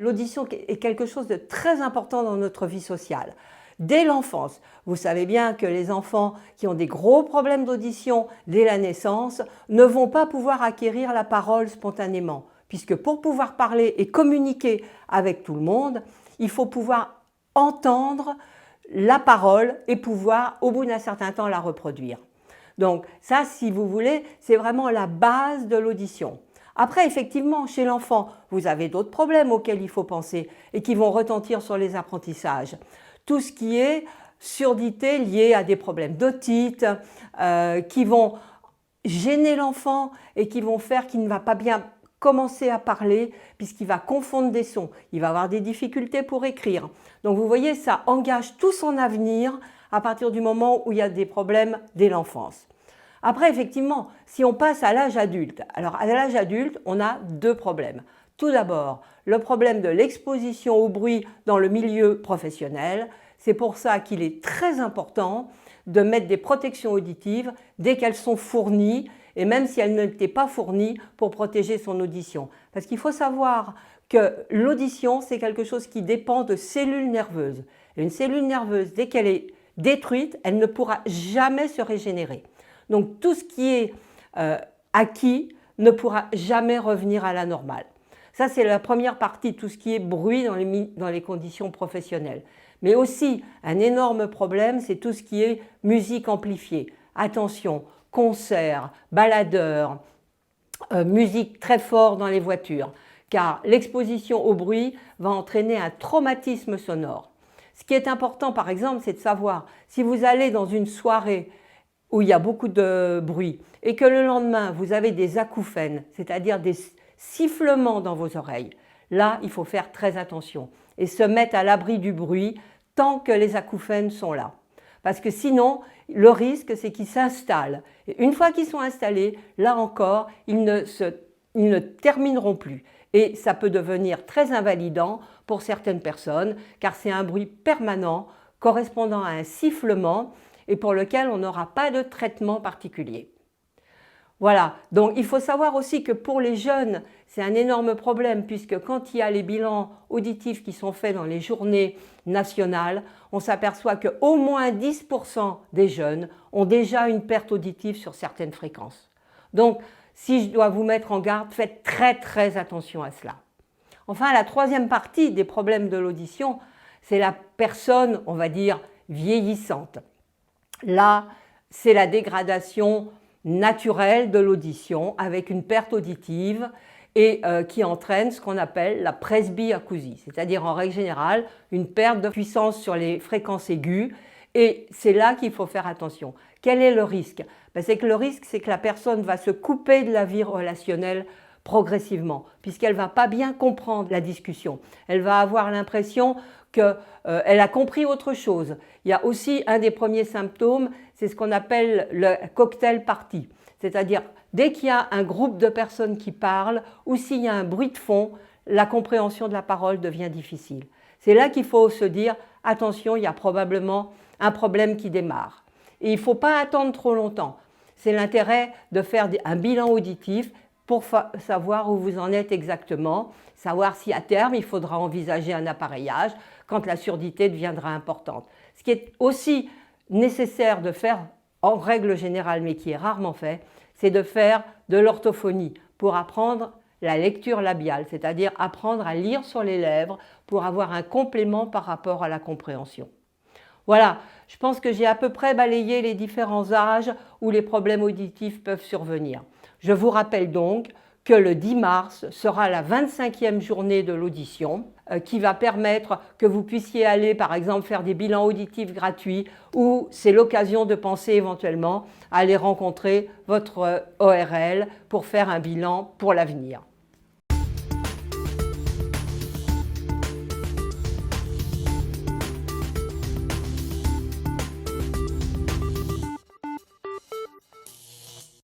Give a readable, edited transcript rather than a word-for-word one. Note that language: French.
l'audition est quelque chose de très important dans notre vie sociale. Dès l'enfance, vous savez bien que les enfants qui ont des gros problèmes d'audition dès la naissance ne vont pas pouvoir acquérir la parole spontanément, puisque pour pouvoir parler et communiquer avec tout le monde, il faut pouvoir entendre la parole et pouvoir, au bout d'un certain temps, la reproduire. Donc ça, si vous voulez, c'est vraiment la base de l'audition. Après, effectivement, chez l'enfant, vous avez d'autres problèmes auxquels il faut penser et qui vont retentir sur les apprentissages. Tout ce qui est surdité liée à des problèmes d'otite, qui vont gêner l'enfant et qui vont faire qu'il ne va pas bien commencer à parler puisqu'il va confondre des sons, il va avoir des difficultés pour écrire. Donc vous voyez, ça engage tout son avenir à partir du moment où il y a des problèmes dès l'enfance. Après, effectivement, si on passe à l'âge adulte, alors à l'âge adulte, on a deux problèmes. Tout d'abord, le problème de l'exposition au bruit dans le milieu professionnel. C'est pour ça qu'il est très important de mettre des protections auditives dès qu'elles sont fournies, et même si elles n'étaient pas fournies, pour protéger son audition. Parce qu'il faut savoir que l'audition, c'est quelque chose qui dépend de cellules nerveuses. Et une cellule nerveuse, dès qu'elle est détruite, elle ne pourra jamais se régénérer. Donc tout ce qui est acquis ne pourra jamais revenir à la normale. Ça, c'est la première partie, tout ce qui est bruit dans les conditions professionnelles. Mais aussi, un énorme problème, c'est tout ce qui est musique amplifiée. Attention, concerts, baladeurs, musique très fort dans les voitures, car l'exposition au bruit va entraîner un traumatisme sonore. Ce qui est important, par exemple, c'est de savoir, si vous allez dans une soirée où il y a beaucoup de bruit et que le lendemain, vous avez des acouphènes, c'est-à-dire des sifflements dans vos oreilles, là, il faut faire très attention et se mettre à l'abri du bruit tant que les acouphènes sont là. Parce que sinon, le risque, c'est qu'ils s'installent. Et une fois qu'ils sont installés, là encore, ils ne termineront plus. Et ça peut devenir très invalidant pour certaines personnes, car c'est un bruit permanent correspondant à un sifflement et pour lequel on n'aura pas de traitement particulier. Voilà, donc il faut savoir aussi que pour les jeunes, c'est un énorme problème puisque quand il y a les bilans auditifs qui sont faits dans les journées nationales, on s'aperçoit qu'au moins 10% des jeunes ont déjà une perte auditive sur certaines fréquences. Donc, si je dois vous mettre en garde, faites très attention à cela. Enfin, la troisième partie des problèmes de l'audition, c'est la personne, on va dire, vieillissante. Là, c'est la dégradation naturelle de l'audition avec une perte auditive et qui entraîne ce qu'on appelle la presbyacousie, c'est-à-dire en règle générale une perte de puissance sur les fréquences aiguës et c'est là qu'il faut faire attention. Quel est le risque? C'est que le risque, c'est que la personne va se couper de la vie relationnelle progressivement puisqu'elle ne va pas bien comprendre la discussion. Elle va avoir l'impression qu'elle a compris autre chose. Il y a aussi un des premiers symptômes, c'est ce qu'on appelle le cocktail party. C'est-à-dire, dès qu'il y a un groupe de personnes qui parlent ou s'il y a un bruit de fond, la compréhension de la parole devient difficile. C'est là qu'il faut se dire, attention, il y a probablement un problème qui démarre. Et il ne faut pas attendre trop longtemps. C'est l'intérêt de faire un bilan auditif pour savoir où vous en êtes exactement, savoir si à terme il faudra envisager un appareillage quand la surdité deviendra importante. Ce qui est aussi nécessaire de faire en règle générale, mais qui est rarement fait, c'est de faire de l'orthophonie pour apprendre la lecture labiale, c'est-à-dire apprendre à lire sur les lèvres pour avoir un complément par rapport à la compréhension. Voilà, je pense que j'ai à peu près balayé les différents âges où les problèmes auditifs peuvent survenir. Je vous rappelle donc que le 10 mars sera la 25e journée de l'audition qui va permettre que vous puissiez aller par exemple faire des bilans auditifs gratuits ou c'est l'occasion de penser éventuellement à aller rencontrer votre ORL pour faire un bilan pour l'avenir.